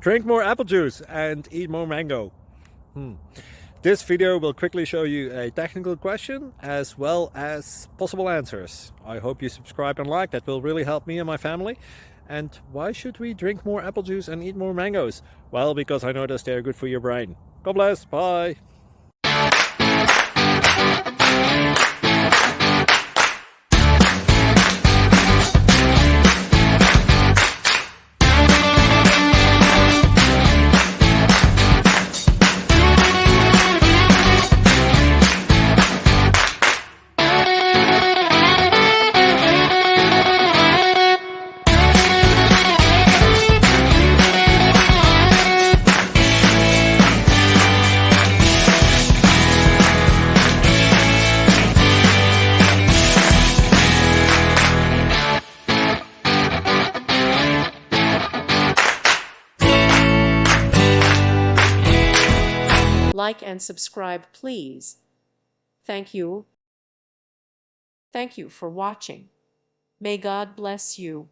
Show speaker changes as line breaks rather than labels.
Drink more apple juice and eat more mango. This video will quickly show you a technical question as well as possible answers. I hope you subscribe and like, that will really help me and my family. And why should we drink more apple juice and eat more mangoes? Well, because I noticed they're good for your brain. God bless, bye.
Like and subscribe, please. Thank you. Thank you for watching. May God bless you.